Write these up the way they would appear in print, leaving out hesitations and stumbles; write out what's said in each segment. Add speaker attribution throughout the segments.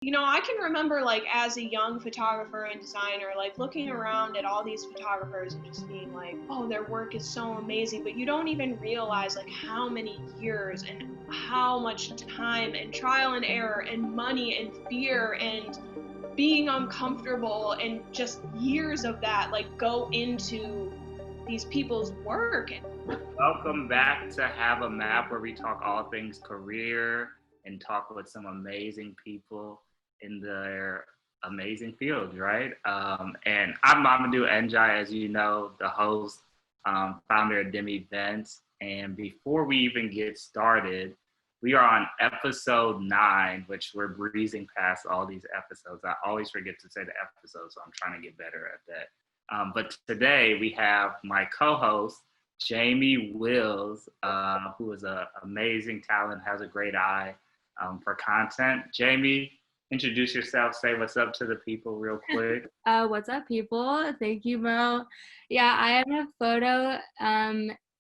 Speaker 1: You know, I can remember like as a young photographer and designer, like looking around at all these photographers and just being like, oh, their work is so amazing, but you don't even realize like how many years and how much time and trial and error and money and fear and being uncomfortable and just years of that like go into these people's work.
Speaker 2: Welcome back to Have a Map, where we talk all things career and talk with some amazing people in their amazing fields, right? And I'm Mamadou Njai, as you know, the host, founder of Dim Events. And before we even get started, we are on episode 9, which we're breezing past all these episodes. I always forget to say the episode, so I'm trying to get better at that. But today we have my co-host, Jamie Wills, who is an amazing talent, has a great eye for content. Jamie, introduce yourself, say what's up to the people real quick.
Speaker 3: What's up, people? Thank you, Mo. Yeah, I am a photo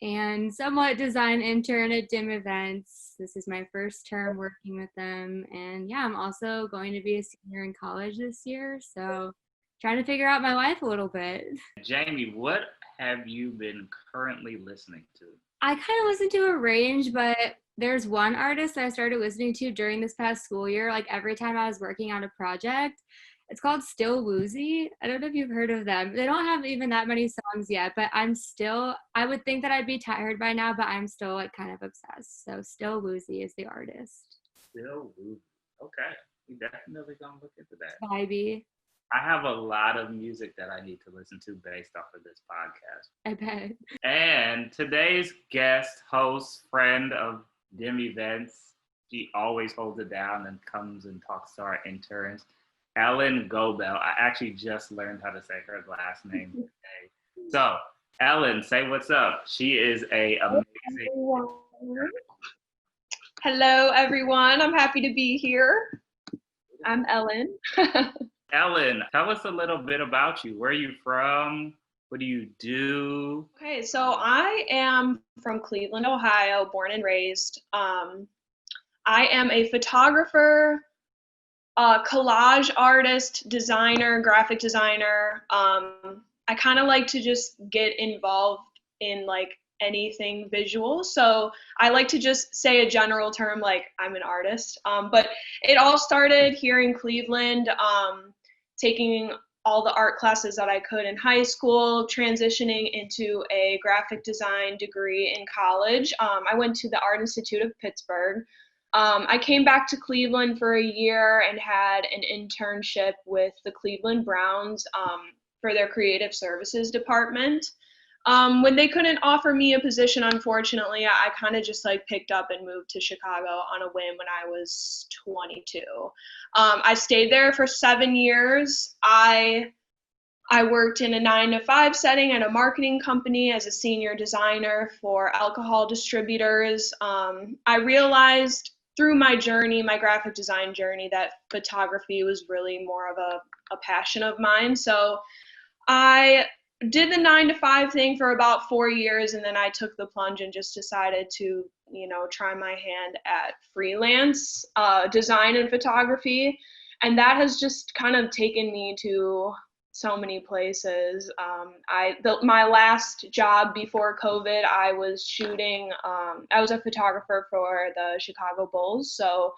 Speaker 3: and somewhat design intern at Dim Events. This is my first term working with them. And yeah, I'm also going to be a senior in college this year. So trying to figure out my life a little bit.
Speaker 2: Jamie, what have you been currently listening to?
Speaker 3: I kind of listen to a range, but there's one artist that I started listening to during this past school year, like every time I was working on a project. It's called Still Woozy. I don't know if you've heard of them. They don't have even that many songs yet, but I would think that I'd be tired by now, but I'm still like kind of obsessed. So Still Woozy is the artist.
Speaker 2: Still Woozy. Okay. We definitely gonna look into that.
Speaker 3: Vibey.
Speaker 2: I have a lot of music that I need to listen to based off of this podcast.
Speaker 3: I bet.
Speaker 2: And today's guest, host, friend of Dim Events, she always holds it down and comes and talks to our interns, Ellen Gobeille. I actually just learned how to say her last name today. So, Ellen, say what's up. She is a amazing.
Speaker 1: Hello, everyone. I'm happy to be here. I'm Ellen.
Speaker 2: Ellen, tell us a little bit about you. Where are you from? What do you do?
Speaker 1: Okay, so I am from Cleveland, Ohio, born and raised. I am a photographer, collage artist, designer, graphic designer. I kind of like to just get involved in like anything visual. So I like to just say a general term like I'm an artist. But it all started here in Cleveland, taking all the art classes that I could in high school, transitioning into a graphic design degree in college. I went to the Art Institute of Pittsburgh. I came back to Cleveland for a year and had an internship with the Cleveland Browns for their creative services department. When they couldn't offer me a position, unfortunately, I kind of just like picked up and moved to Chicago on a whim when I was 22. I stayed there for 7 years. I worked in a 9-to-5 setting at a marketing company as a senior designer for alcohol distributors. I realized through my journey, my graphic design journey, that photography was really more of a passion of mine. So I did the 9-to-5 thing for about 4 years, and then I took the plunge and just decided to, try my hand at freelance design and photography. And that has just kind of taken me to so many places. My last job before COVID, I was shooting. I was a photographer for the Chicago Bulls, so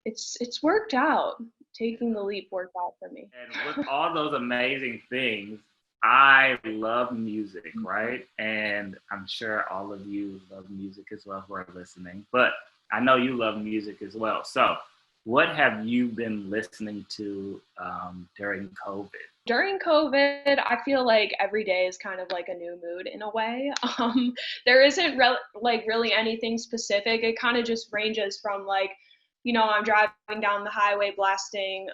Speaker 1: it's worked out. Taking the leap worked out for me.
Speaker 2: And with all those amazing things, I love music, right? And I'm sure all of you love music as well who are listening, but I know you love music as well. So what have you been listening to during COVID?
Speaker 1: During COVID, I feel like every day is kind of like a new mood in a way. There isn't really anything specific. It kind of just ranges from like, I'm driving down the highway blasting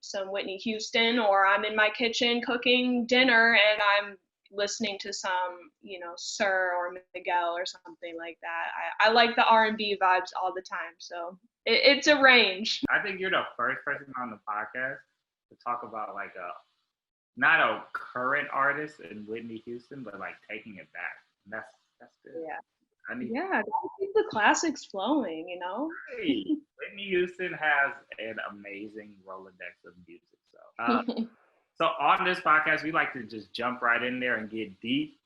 Speaker 1: some Whitney Houston, or I'm in my kitchen cooking dinner and I'm listening to some, Sir or Miguel or something like that. I like the R&B vibes all the time, so it's a range.
Speaker 2: I think you're the first person on the podcast to talk about like not a current artist in Whitney Houston, but like taking it back. That's good.
Speaker 1: Yeah.
Speaker 2: I need.
Speaker 1: Yeah, gotta keep the classics flowing, you know?
Speaker 2: Hey, Whitney Houston has an amazing Rolodex of music. So on this podcast, we like to just jump right in there and get deep.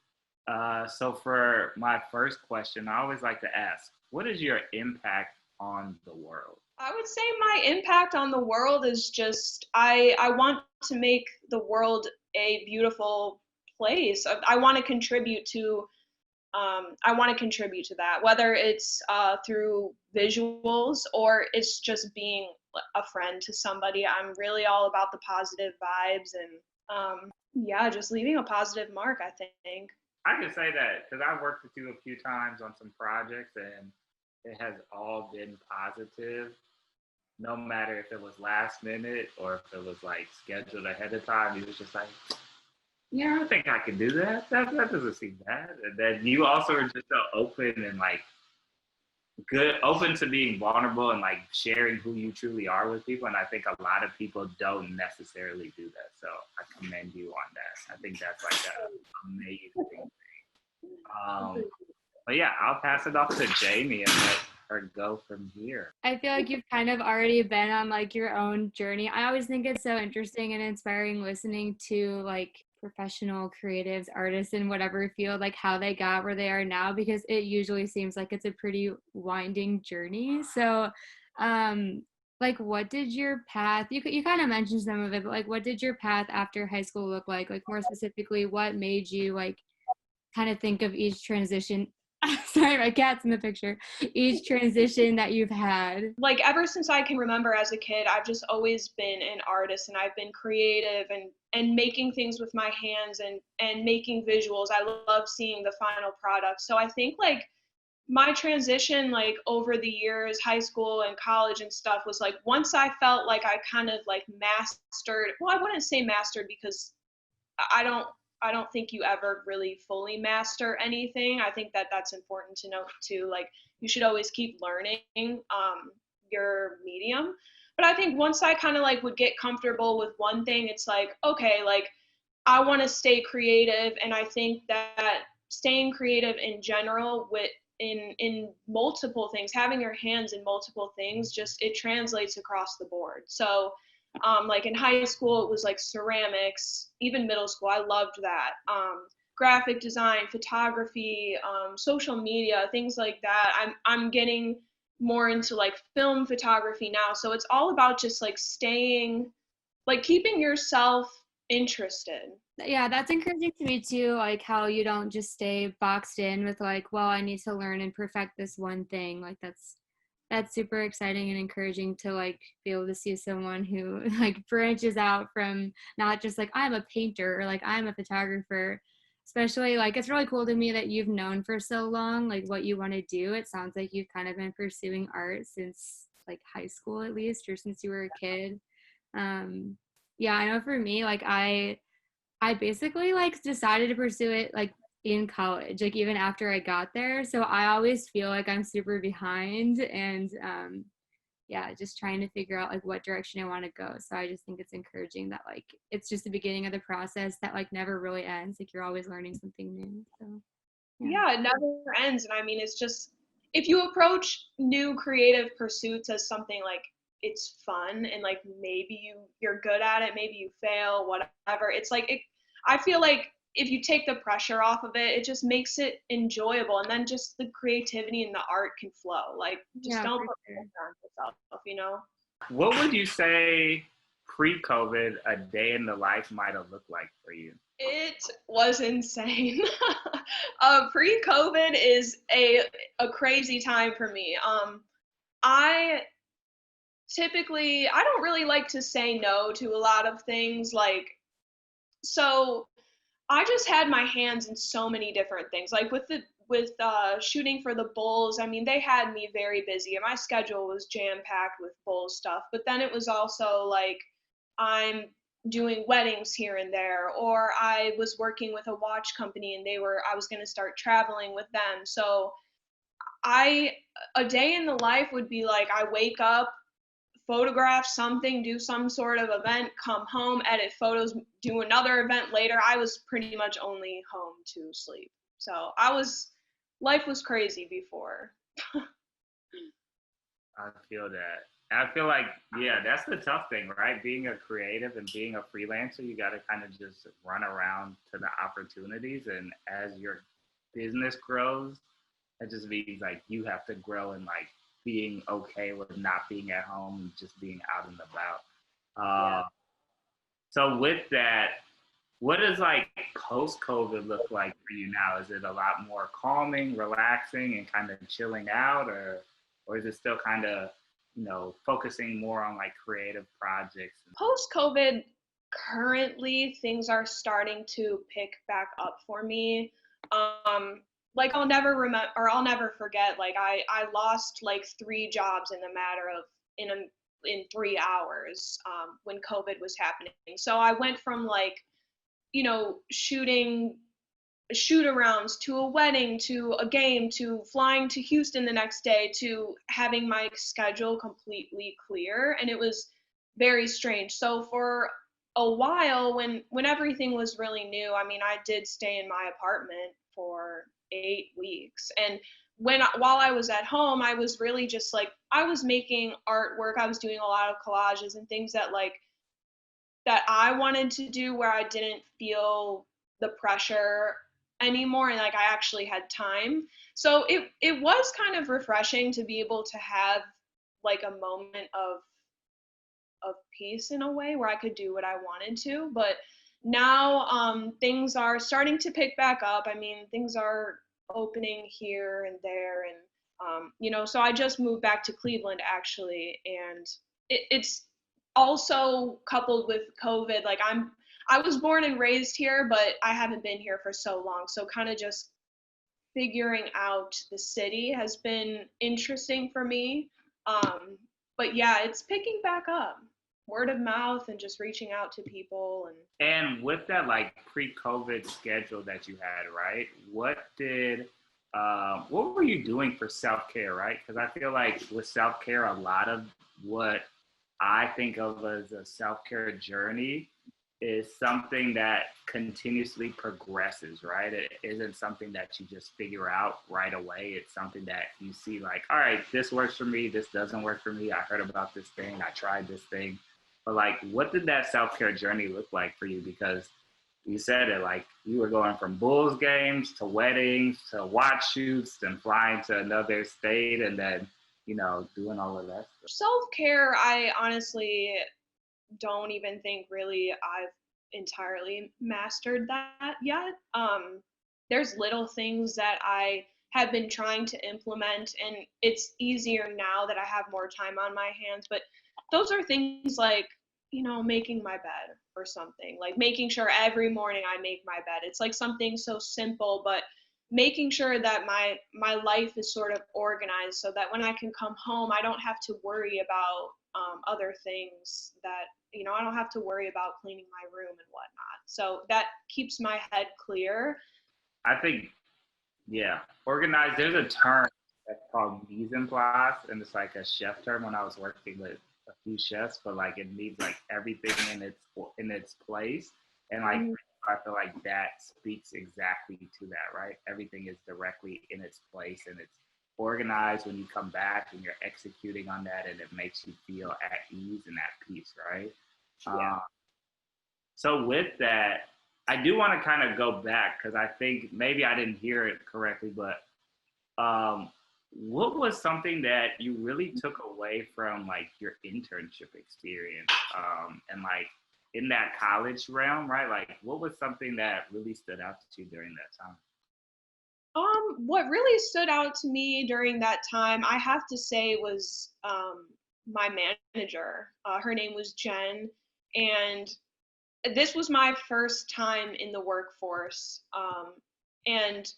Speaker 2: So for my first question, I always like to ask, what is your impact on the world?
Speaker 1: I would say my impact on the world is just I want to make the world a beautiful place. I want to contribute to that, whether it's through visuals or it's just being a friend to somebody. I'm really all about the positive vibes and yeah, just leaving a positive mark, I think.
Speaker 2: I can say that because I worked with you a few times on some projects and it has all been positive. No matter if it was last minute or if it was like scheduled ahead of time, it was just like, yeah, I think I can do that. That doesn't seem bad. And then you also are just so open and like good, open to being vulnerable and like sharing who you truly are with people. And I think a lot of people don't necessarily do that. So I commend you on that. I think that's like an amazing thing. But yeah, I'll pass it off to Jamie and let her go from here.
Speaker 3: I feel like you've kind of already been on like your own journey. I always think it's so interesting and inspiring listening to like professional creatives, artists in whatever field, like how they got where they are now, because it usually seems like it's a pretty winding journey. So, like what did your path, you kind of mentioned some of it, but like what did your path after high school look like? Like more specifically, what made you like kind of think of each transition? Sorry, my cat's in the picture. Each transition that you've had.
Speaker 1: Like ever since I can remember as a kid, I've just always been an artist and I've been creative and making things with my hands and making visuals. I love seeing the final product. So I think like my transition like over the years, high school and college and stuff, was like once I felt like I kind of like mastered, well, I wouldn't say mastered because I don't I don't think you ever really fully master anything. I think that that's important to note too. Like you should always keep learning your medium. But I think once I kind of like would get comfortable with one thing, it's like, okay, like I want to stay creative. And I think that staying creative in general with in multiple things, having your hands in multiple things, just it translates across the board. So like in high school, it was like ceramics, even middle school, I loved that. Graphic design, photography, social media, things like that. I'm getting more into like film photography now. So it's all about just like staying, like keeping yourself interested.
Speaker 3: Yeah, that's encouraging to me too, like how you don't just stay boxed in with like, well, I need to learn and perfect this one thing. Like that's super exciting and encouraging to like be able to see someone who like branches out from not just like I'm a painter or like I'm a photographer. Especially like it's really cool to me that you've known for so long like what you want to do. It sounds like you've kind of been pursuing art since like high school at least, or since you were a kid. Yeah, I know for me, like I basically like decided to pursue it like in college, like even after I got there. So I always feel like I'm super behind and yeah, just trying to figure out like what direction I want to go. So I just think it's encouraging that like it's just the beginning of the process that like never really ends. Like you're always learning something new. So
Speaker 1: Yeah, it never ends. And I mean, it's just if you approach new creative pursuits as something like it's fun and like maybe you're good at it, maybe you fail, whatever. It's like I feel like if you take the pressure off of it, it just makes it enjoyable, and then just the creativity and the art can flow. Like just
Speaker 3: yeah,
Speaker 1: don't
Speaker 3: for
Speaker 1: put
Speaker 3: sure.
Speaker 1: pressure on yourself, you know?
Speaker 2: What would you say pre-COVID a day in the life might have looked like for you?
Speaker 1: It was insane. Pre-COVID is a crazy time for me. I I don't really like to say no to a lot of things. Like, so I just had my hands in so many different things. Like with shooting for the Bulls, I mean, they had me very busy, and my schedule was jam packed with Bulls stuff. But then it was also like I'm doing weddings here and there, or I was working with a watch company, and I was going to start traveling with them. So I a day in the life would be like I wake up, photograph something, do some sort of event, come home, edit photos, do another event later. I was pretty much only home to sleep. So I was life was crazy before.
Speaker 2: I feel that. I feel like, yeah, that's the tough thing, right? Being a creative and being a freelancer, you got to kind of just run around to the opportunities. And as your business grows, it just means like you have to grow and like being okay with not being at home and just being out and about.
Speaker 1: Yeah.
Speaker 2: So with that, what does like post COVID look like for you now? Is it a lot more calming, relaxing, and kind of chilling out, or is it still kind of, focusing more on like creative projects?
Speaker 1: Post COVID, currently things are starting to pick back up for me. Um, like I'll never remember, or I'll never forget. Like I lost like 3 jobs in a matter of in 3 hours when COVID was happening. So I went from like shooting shoot arounds to a wedding to a game to flying to Houston the next day to having my schedule completely clear, and it was very strange. So for a while when everything was really new, I mean, I did stay in my apartment for 8 weeks, and while I was at home, I was really just like I was making artwork. I was doing a lot of collages and things that I wanted to do where I didn't feel the pressure anymore, and like I actually had time. So it was kind of refreshing to be able to have like a moment of peace in a way where I could do what I wanted to. But now things are starting to pick back up. I mean, things are opening here and there, and so I just moved back to Cleveland actually, and it's also coupled with COVID. Like I was born and raised here, but I haven't been here for so long. So kind of just figuring out the city has been interesting for me. But yeah, it's picking back up. Word of mouth and just reaching out to people.
Speaker 2: And with that like pre-COVID schedule that you had, right? What were you doing for self-care, right? Because I feel like with self-care, a lot of what I think of as a self-care journey is something that continuously progresses, right? It isn't something that you just figure out right away. It's something that you see like, all right, this works for me, this doesn't work for me. I heard about this thing, I tried this thing. But like, what did that self-care journey look like for you? Because you said it, like you were going from Bulls games to weddings to watch shoots and flying to another state and then, doing all of that stuff.
Speaker 1: Self-care, I honestly don't even think really I've entirely mastered that yet. There's little things that I have been trying to implement, and it's easier now that I have more time on my hands. But those are things like, making my bed or something, like making sure every morning I make my bed. It's like something so simple, but making sure that my life is sort of organized so that when I can come home, I don't have to worry about other things that I don't have to worry about cleaning my room and whatnot. So that keeps my head clear.
Speaker 2: I think, yeah, organized. There's a term that's called mise en place, and it's like a chef term when I was working with a few chefs, but like it needs like everything in its place, and like I feel like that speaks exactly to that, right? Everything is directly in its place, and it's organized when you come back and you're executing on that, and it makes you feel at ease and at peace, right?
Speaker 1: Yeah.
Speaker 2: So with that, I do want to kind of go back because I think maybe I didn't hear it correctly, but what was something that you really took away from like your internship experience and like in that college realm, right? Like what was something that really stood out to you during that time?
Speaker 1: What really stood out to me during that time, I have to say, was my manager. Her name was Jen, and this was my first time in the workforce. And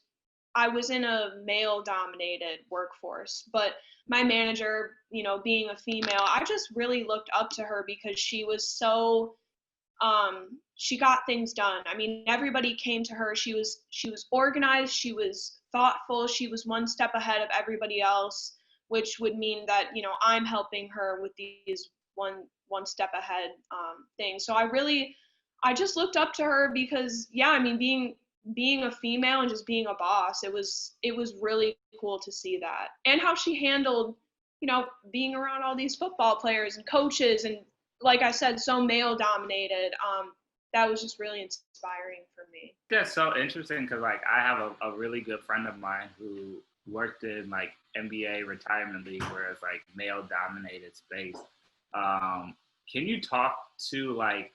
Speaker 1: I was in a male dominated workforce, but my manager, being a female, I just really looked up to her because she was so she got things done. I mean, everybody came to her. She was organized, she was thoughtful, she was one step ahead of everybody else, which would mean that, I'm helping her with these one step ahead things. So I just looked up to her because, yeah, I mean, being a female and just being a boss. It was really cool to see that, and how she handled, being around all these football players and coaches, and like I said, so male dominated. That was just really inspiring for me.
Speaker 2: That's so interesting because like I have a really good friend of mine who worked in like NBA retirement league where it's like male dominated space. Can you talk to like,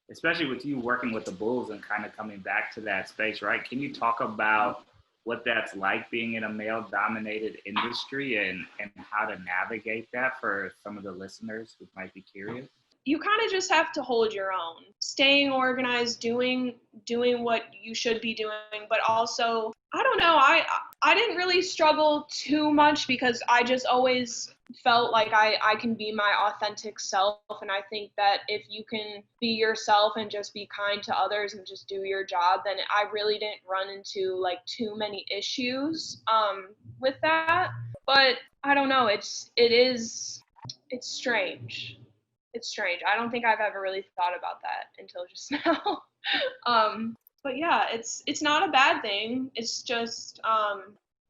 Speaker 2: especially with you working with the Bulls and kind of coming back to that space, right? Can you talk about what that's like being in a male dominated industry and how to navigate that for some of the listeners who might be curious?
Speaker 1: You kind of just have to hold your own, staying organized, doing what you should be doing, but also, I don't know, I didn't really struggle too much because I just always felt like I can be my authentic self. And I think that if you can be yourself and just be kind to others and just do your job, then I really didn't run into like too many issues with that. But I don't know, it's strange. It's strange. I don't think I've ever really thought about that until just now. But yeah, it's not a bad thing. It's just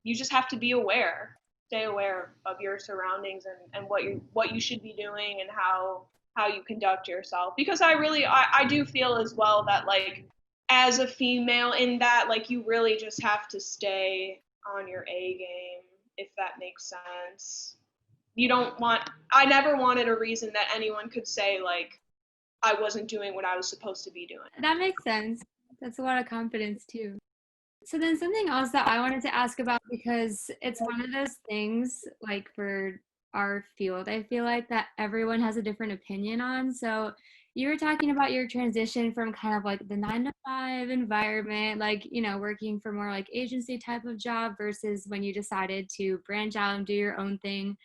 Speaker 1: you just have to be aware, stay aware of your surroundings and what you should be doing and how you conduct yourself. Because I do feel as well that like as a female in that, like, you really just have to stay on your A game, if that makes sense. I never wanted a reason that anyone could say like I wasn't doing what I was supposed to be doing.
Speaker 3: That makes sense. That's a lot of confidence too. So then something else that I wanted to ask about, because it's one of those things like for our field, I feel like that everyone has a different opinion on. So you were talking about your transition from kind of like the 9 to 5 environment, like, working for more like agency type of job versus when you decided to branch out and do your own thing.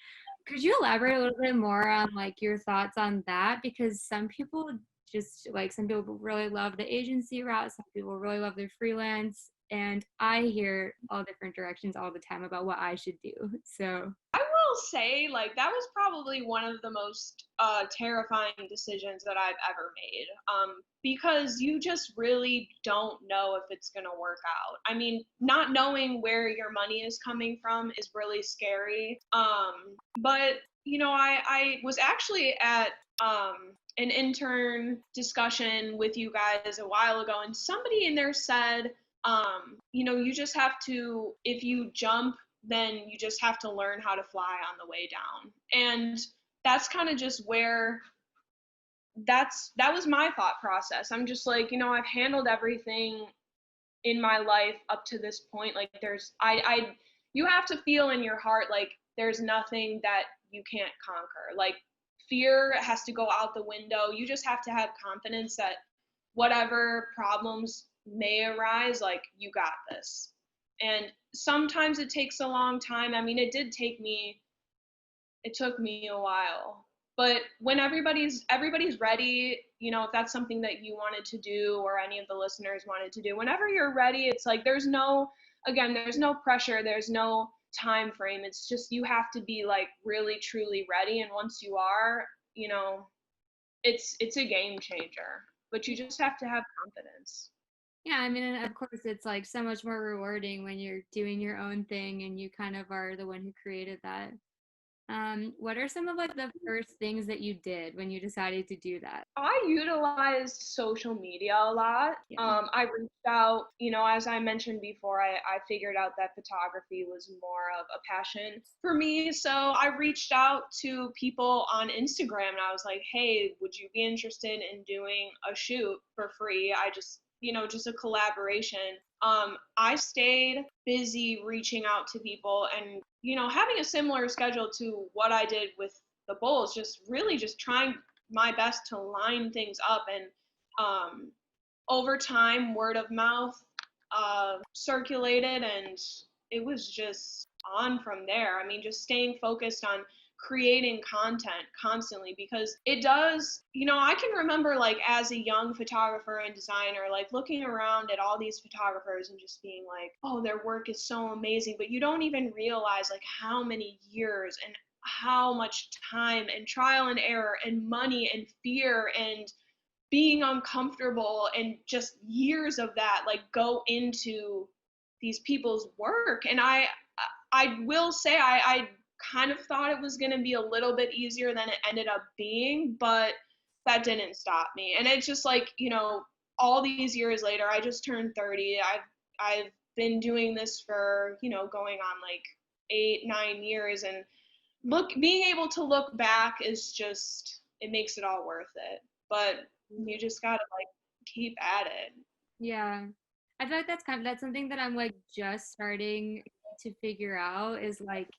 Speaker 3: Could you elaborate a little bit more on like your thoughts on that? Because some people really love the agency route, some people really love their freelance, and I hear all different directions all the time about what I should do. So
Speaker 1: I will say, like, that was probably one of the most terrifying decisions that I've ever made, because you just really don't know if it's going to work out. I mean, not knowing where your money is coming from is really scary. But, I was actually at an intern discussion with you guys a while ago, and somebody in there said, you just have to, if you jump, then you just have to learn how to fly on the way down. And that's kind of just where that was my thought process. I'm just like, I've handled everything in my life up to this point. Like you have to feel in your heart like there's nothing that you can't conquer. Like, fear has to go out the window. You just have to have confidence that whatever problems may arise, like, you got this. And sometimes it takes a long time. I mean, it took me a while. But when everybody's ready, if that's something that you wanted to do or any of the listeners wanted to do, whenever you're ready, it's like there's no pressure, there's no time frame. It's just you have to be like really truly ready, and once you are, it's a game changer. But you just have to have confidence.
Speaker 3: yeah, I mean, and of course it's like so much more rewarding when you're doing your own thing and you kind of are the one who created that. What are some of like the first things that you did when you decided to do that?
Speaker 1: I utilized social media a lot.
Speaker 3: Yeah.
Speaker 1: I reached out, as I mentioned before, I figured out that photography was more of a passion for me. So I reached out to people on Instagram and I was like, hey, would you be interested in doing a shoot for free? I just, just a collaboration. I stayed busy reaching out to people and, having a similar schedule to what I did with the Bulls, just really just trying my best to line things up. And over time, word of mouth circulated, and it was just on from there. I mean, just staying focused on creating content constantly, because it does, I can remember like as a young photographer and designer, like looking around at all these photographers and just being like, oh, their work is so amazing, but you don't even realize like how many years and how much time and trial and error and money and fear and being uncomfortable and just years of that like go into these people's work. And I will say I kind of thought it was going to be a little bit easier than it ended up being, but that didn't stop me. And it's just like, you know, all these years later, I just turned 30. I've been doing this for, you know, going on like 8-9 years, and being able to look back is just, it makes it all worth it. But you just gotta like keep at it.
Speaker 3: Yeah. I feel like that's something that I'm like just starting to figure out is like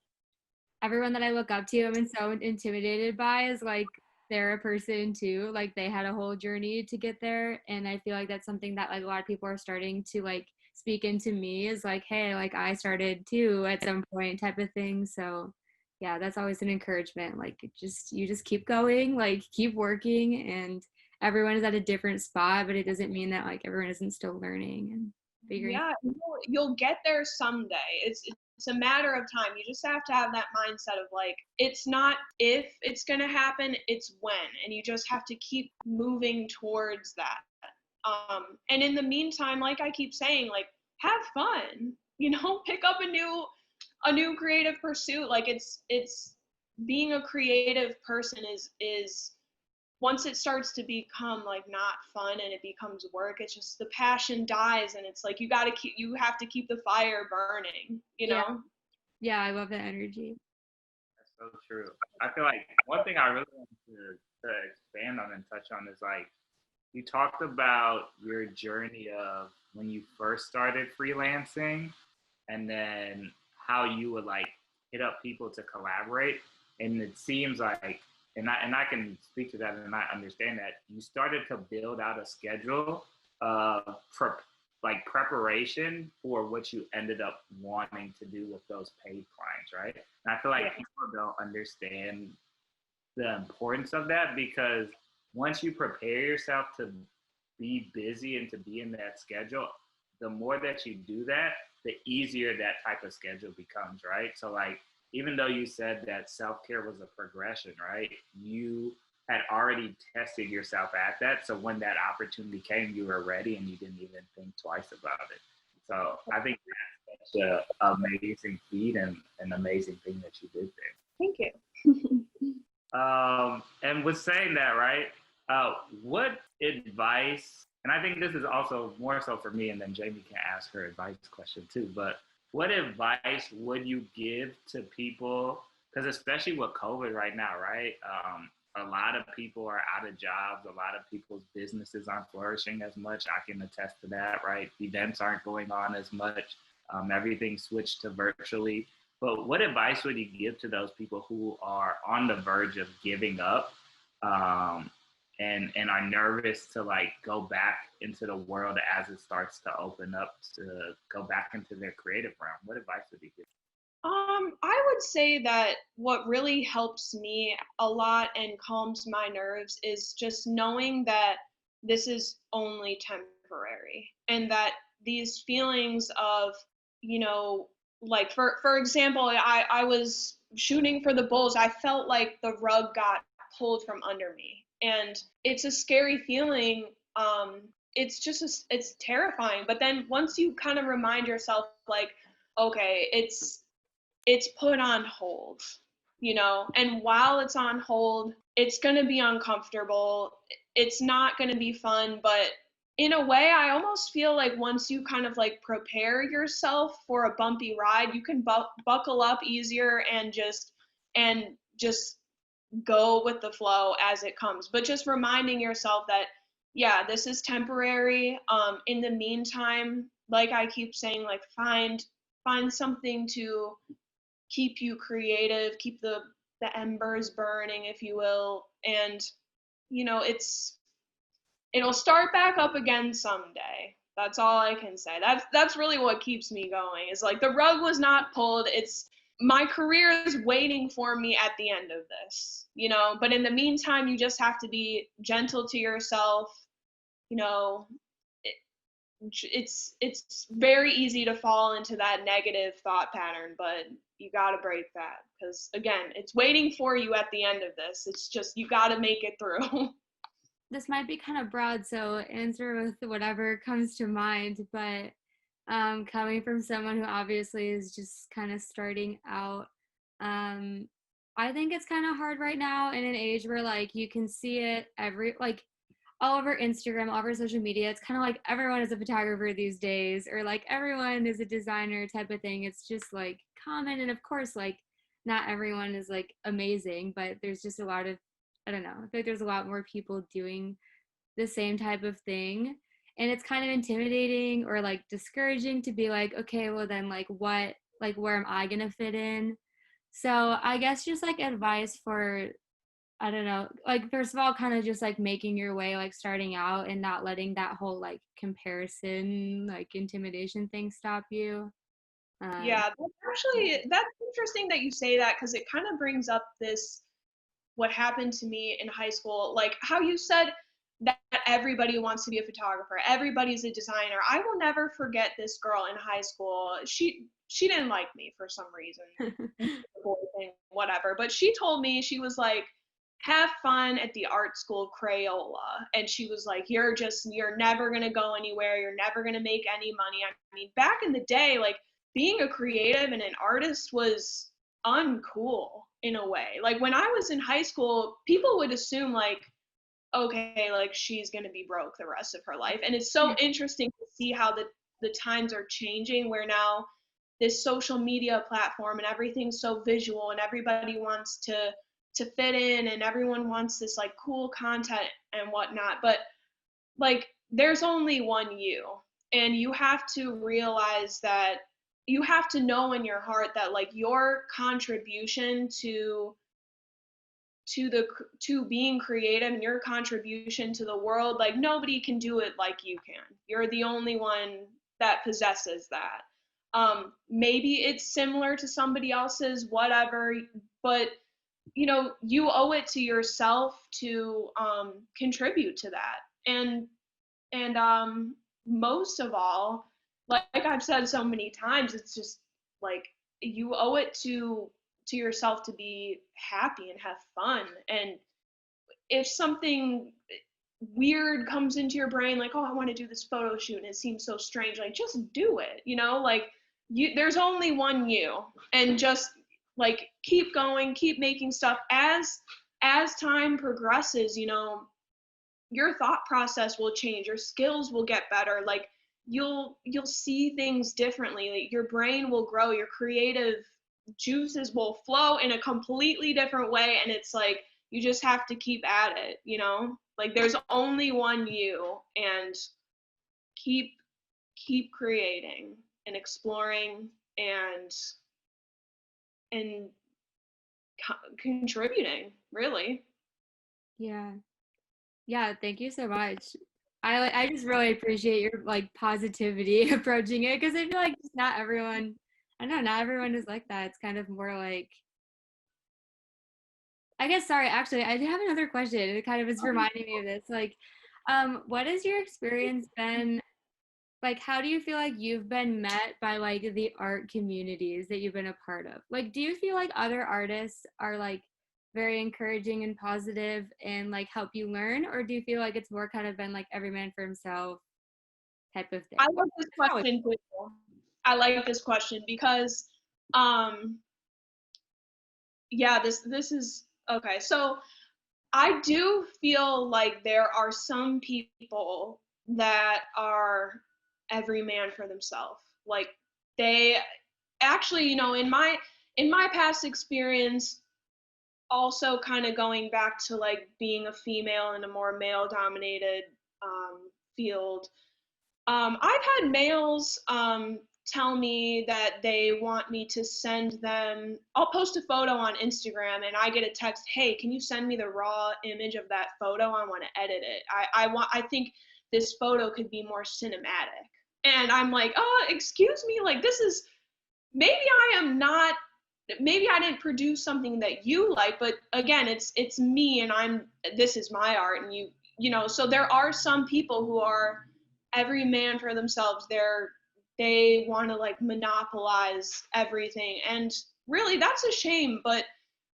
Speaker 3: everyone that I look up to, I'm so intimidated by is like they're a person too. Like they had a whole journey to get there. And I feel like that's something that like a lot of people are starting to like speak into me is like, hey, like I started too at some point type of thing. So yeah, that's always an encouragement. Like you just keep going, like keep working, and everyone is at a different spot, but it doesn't mean that like everyone isn't still learning and figuring.
Speaker 1: Yeah, you'll get there someday. It's a matter of time. You just have to have that mindset of like, it's not if it's gonna happen, it's when, and you just have to keep moving towards that. And in the meantime, like I keep saying, like have fun. You know, pick up a new creative pursuit. Like it's being a creative person is once it starts to become like not fun and it becomes work, it's just the passion dies, and it's like you have to keep the fire burning, you
Speaker 3: Yeah.
Speaker 1: know?
Speaker 3: Yeah, I love that energy.
Speaker 2: That's so true. I feel like one thing I really want to expand on and touch on is like you talked about your journey of when you first started freelancing, and then how you would like hit up people to collaborate. And it seems like, and I can speak to that and I understand that you started to build out a schedule of preparation for what you ended up wanting to do with those paid clients, right? And I feel like people don't understand the importance of that, because once you prepare yourself to be busy and to be in that schedule, the more that you do that, the easier that type of schedule becomes, right? So like, even though you said that self-care was a progression, right? You had already tested yourself at that. So when that opportunity came, you were ready and you didn't even think twice about it. So I think that's such an amazing feat and an amazing thing that you did there.
Speaker 1: Thank you.
Speaker 2: And with saying that, right, what advice, and I think this is also more so for me, and then Jamie can ask her advice question too, but what advice would you give to people? Because especially with COVID right now, right? A lot of people are out of jobs. A lot of people's businesses aren't flourishing as much. I can attest to that, right? Events aren't going on as much. Everything switched to virtually. But what advice would you give to those people who are on the verge of giving up, and are nervous to like go back into the world as it starts to open up, to go back into their creative realm? What advice would you give?
Speaker 1: I would say that what really helps me a lot and calms my nerves is just knowing that this is only temporary, and that these feelings of, you know, like for example, I was shooting for the Bulls. I felt like the rug got pulled from under me, and it's a scary feeling. It's just it's terrifying. But then once you kind of remind yourself, like, okay, it's put on hold, you know, and while it's on hold, it's going to be uncomfortable. It's not going to be fun, but in a way, I almost feel like once you kind of like prepare yourself for a bumpy ride, you can buckle up easier and just go with the flow as it comes. But just reminding yourself that, yeah, this is temporary. In the meantime, like I keep saying, like find something to keep you creative, keep the embers burning, if you will, and you know, it'll start back up again someday. That's all I can say. That's really what keeps me going. Is like the rug was not pulled. It's my career is waiting for me at the end of this, you know, but in the meantime, you just have to be gentle to yourself, you know. It's very easy to fall into that negative thought pattern, but you got to break that, because again, it's waiting for you at the end of this. It's just you got to make it through.
Speaker 3: this might be kind of broad, so answer with whatever comes to mind, but coming from someone who obviously is just kind of starting out, um, I think it's kind of hard right now in an age where like you can see it like all over Instagram, all over social media. It's kind of like everyone is a photographer these days, or like everyone is a designer type of thing. It's just like common. And of course, like not everyone is like amazing, but there's just a lot of, I don't know, I feel like there's a lot more people doing the same type of thing. And it's kind of intimidating or like discouraging to be like, okay, well then like what, like where am I gonna fit in? So I guess just like advice for, I don't know, like first of all, kind of just like making your way, like starting out and not letting that whole like comparison, like intimidation thing stop you.
Speaker 1: Yeah, that's interesting that you say that, because it kind of brings up this, what happened to me in high school, like how you said that everybody wants to be a photographer, everybody's a designer. I will never forget this girl in high school. She didn't like me for some reason, whatever, but she told me, she was like, have fun at the art school Crayola, and she was like, you're never going to go anywhere, you're never going to make any money. I mean, back in the day, like being a creative and an artist was uncool in a way. Like when I was in high school, people would assume like, okay, like she's going to be broke the rest of her life. And it's so interesting to see how the times are changing, where now this social media platform and everything's so visual, and everybody wants to fit in, and everyone wants this like cool content and whatnot. But like there's only one you, and you have to realize that, you have to know in your heart that like your contribution to being creative, and your contribution to the world, like nobody can do it like you can. You're the only one that possesses that. Maybe it's similar to somebody else's, whatever, but you owe it to yourself to contribute to that. And most of all, like I've said so many times, it's just like you owe it to yourself to be happy and have fun. And if something weird comes into your brain, like, oh, I want to do this photo shoot, and it seems so strange, like just do it, like there's only one you, and just like keep going, keep making stuff. As time progresses, your thought process will change, your skills will get better, like you'll see things differently, like your brain will grow, your creative juices will flow in a completely different way. And it's like you just have to keep at it, like there's only one you, and keep creating and exploring and contributing, really.
Speaker 3: Yeah, thank you so much. I just really appreciate your like positivity approaching it, because I feel like just not everyone, I know not everyone is like that. It's kind of more like, I guess, sorry, actually, I do have another question. It kind of is reminding me of this. Like, what has your experience been like? How do you feel like you've been met by like the art communities that you've been a part of? Like, do you feel like other artists are like very encouraging and positive and like help you learn, or do you feel like it's more kind of been like every man for himself type of thing?
Speaker 1: I love this question too. I like this question because yeah, this is okay. So I do feel like there are some people that are every man for themselves. Like they actually, in my past experience, also kind of going back to like being a female in a more male dominated field. I've had males tell me that they want me to send them, I'll post a photo on Instagram and I get a text, hey, can you send me the raw image of that photo? I want to edit it. I think this photo could be more cinematic. And I'm like, oh, excuse me, like this is, maybe I am not, maybe I didn't produce something that you like, but again, it's me, and this is my art. And so there are some people who are every man for themselves. They want to like monopolize everything, and really that's a shame. But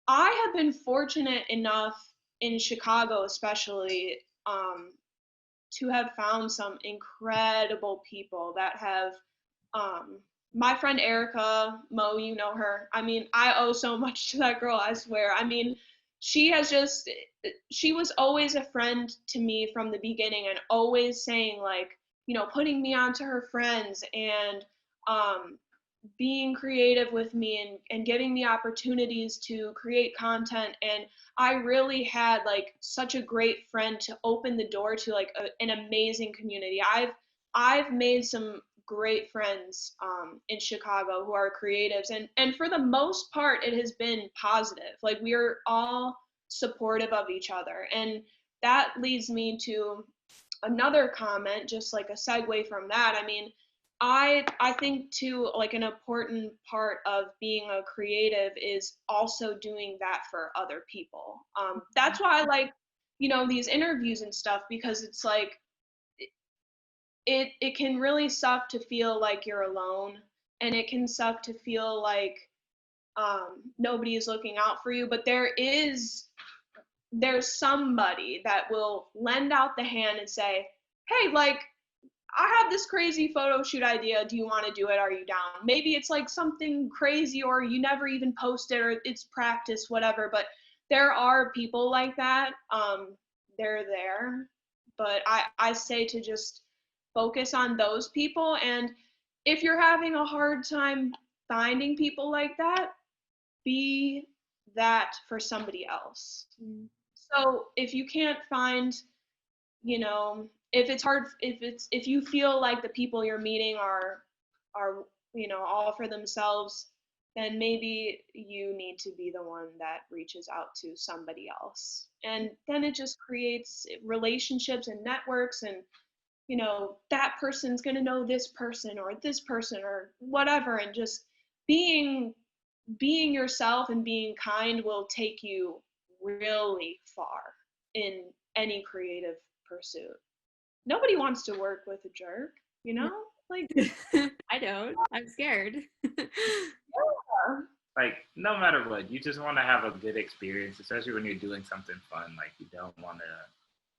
Speaker 1: I have been fortunate enough in Chicago, especially, to have found some incredible people that have, my friend Erica Mo, you know her. I mean, I owe so much to that girl, I swear. I mean, she has just, she was always a friend to me from the beginning, and always saying, like, you know, putting me onto her friends, and being creative with me, and giving me opportunities to create content. And I really had like such a great friend to open the door to like an amazing community. I've made some great friends in Chicago who are creatives, and for the most part it has been positive. Like, we're all supportive of each other, and that leads me to another comment, just like a segue from that. I mean, I think too, like, an important part of being a creative is also doing that for other people. That's why I like, you know, these interviews and stuff, because it's like it can really suck to feel like you're alone, and it can suck to feel like nobody is looking out for you. But there's somebody that will lend out the hand and say, hey, like, I have this crazy photo shoot idea. Do you want to do it? Are you down? Maybe it's like something crazy, or you never even post it, or it's practice, whatever. But there are people like that. They're there. But I say to just focus on those people. And if you're having a hard time finding people like that, be that for somebody else.
Speaker 3: Mm.
Speaker 1: So if you can't find, you know, if it's hard, if you feel like the people you're meeting are, you know, all for themselves, then maybe you need to be the one that reaches out to somebody else. And then it just creates relationships and networks, and, you know, that person's going to know this person or whatever. And just being yourself and being kind will take you really far in any creative pursuit. Nobody wants to work with a jerk, you know? Like,
Speaker 3: I don't. I'm scared.
Speaker 1: yeah.
Speaker 2: Like, no matter what, you just want to have a good experience, especially when you're doing something fun. Like, you don't want to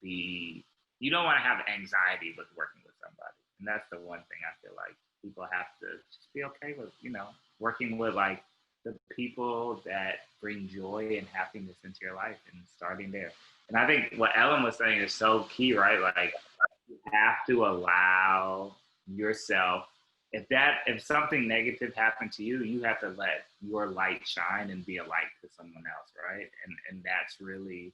Speaker 2: have anxiety with working with somebody. And that's the one thing I feel like people have to just be okay with, you know, working with like the people that bring joy and happiness into your life, and starting there. And I think what Ellen was saying is so key, right? Like, you have to allow yourself, if something negative happened to you, you have to let your light shine and be a light to someone else, right? And that's really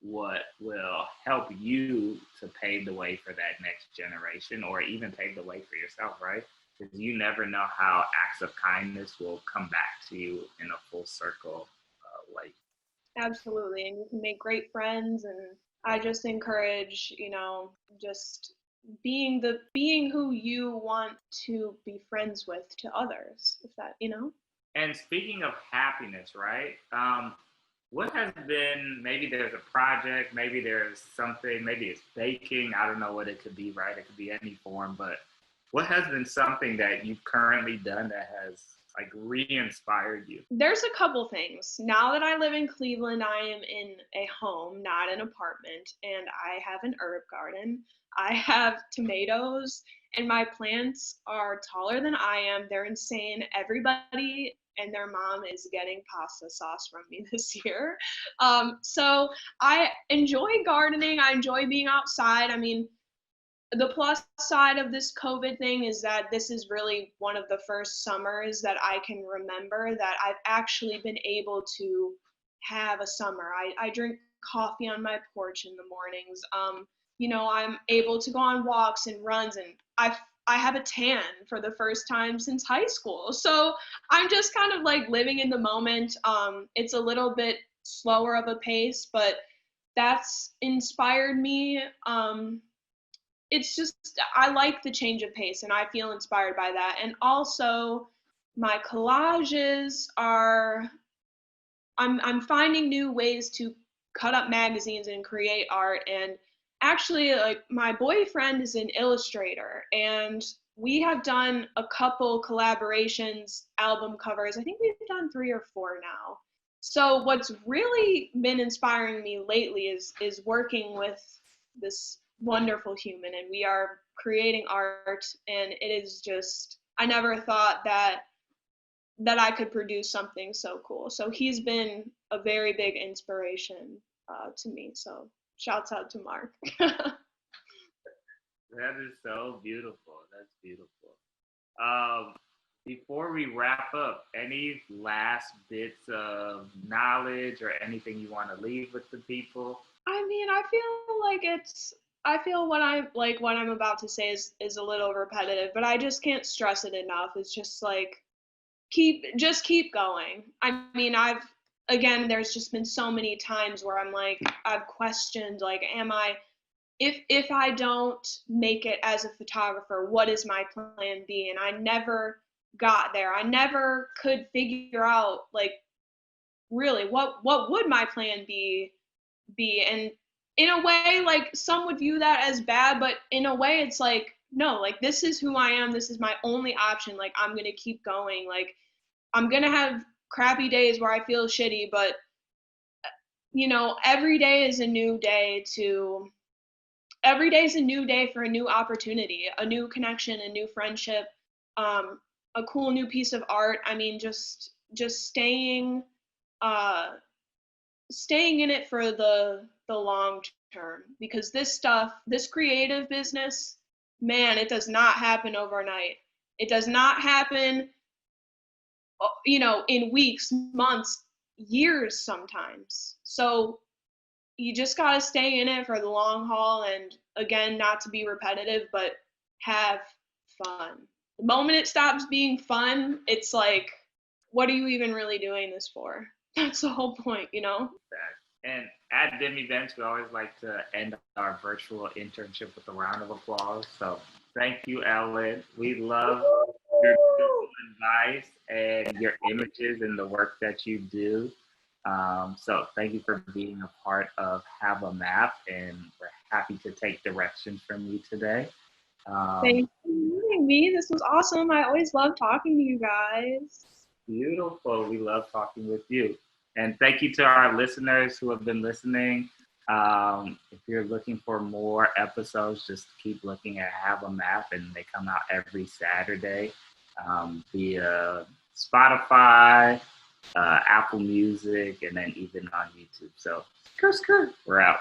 Speaker 2: what will help you to pave the way for that next generation, or even pave the way for yourself, right? Because you never know how acts of kindness will come back to you in a full circle way.
Speaker 1: Absolutely. And you can make great friends. And I just encourage, you know, just being who you want to be friends with to others, if that, you know.
Speaker 2: And speaking of happiness, right? What has been, maybe there's a project, maybe there's something, maybe it's baking, I don't know what it could be, right? It could be any form, but what has been something that you've currently done that has like re-inspired you?
Speaker 1: There's a couple things. Now that I live in Cleveland, I am in a home, not an apartment, and I have an herb garden. I have tomatoes, and my plants are taller than I am. They're insane. Everybody and their mom is getting pasta sauce from me this year. So I enjoy gardening. I enjoy being outside. I mean, the plus side of this COVID thing is that this is really one of the first summers that I can remember that I've actually been able to have a summer. I drink coffee on my porch in the mornings. You know, I'm able to go on walks and runs, and I have a tan for the first time since high school. So I'm just kind of like living in the moment. It's a little bit slower of a pace, but that's inspired me. It's just, I like the change of pace, and I feel inspired by that. And also my collages are, I'm finding new ways to cut up magazines and create art. And actually, like, my boyfriend is an illustrator, and we have done a couple collaborations, album covers. I think we've done 3 or 4 now. So what's really been inspiring me lately is working with this wonderful human, and we are creating art, and it is just, I never thought that I could produce something so cool. So he's been a very big inspiration to me. So shouts out to Mark.
Speaker 2: That is so beautiful. That's beautiful. Before we wrap up, any last bits of knowledge or anything you want to leave with the people?
Speaker 1: I mean, I feel like I feel what I'm about to say is a little repetitive, but I just can't stress it enough. It's just like keep going. I mean, there's just been so many times where I'm like, I've questioned, like, am I, if I don't make it as a photographer, what is my plan B? And I never got there. I never could figure out, like, really what would my plan B be. And in a way, like, some would view that as bad, but in a way it's like, no, like, this is who I am, this is my only option, like, I'm gonna keep going. Like, I'm gonna have crappy days where I feel shitty, but every day is a new day for a new opportunity, a new connection, a new friendship, a cool new piece of art. I mean, just uh, staying in it for the long term, because this creative business, man, it does not happen overnight. It does not happen, in weeks, months, years sometimes. So you just got to stay in it for the long haul, and again, not to be repetitive, but have fun. The moment it stops being fun, it's like, what are you even really doing this for? That's the whole point, you know?
Speaker 2: And at DIM events, we always like to end our virtual internship with a round of applause. So thank you, Ellen. We love your advice and your images and the work that you do. So thank you for being a part of Have a Map, and we're happy to take directions from you today.
Speaker 1: Thank you for having me. This was awesome. I always love talking to you guys.
Speaker 2: Beautiful. We love talking with you. And thank you to our listeners who have been listening. If you're looking for more episodes, just keep looking at Have a Map, and they come out every Saturday via Spotify, Apple Music, and then even on YouTube. So, we're out.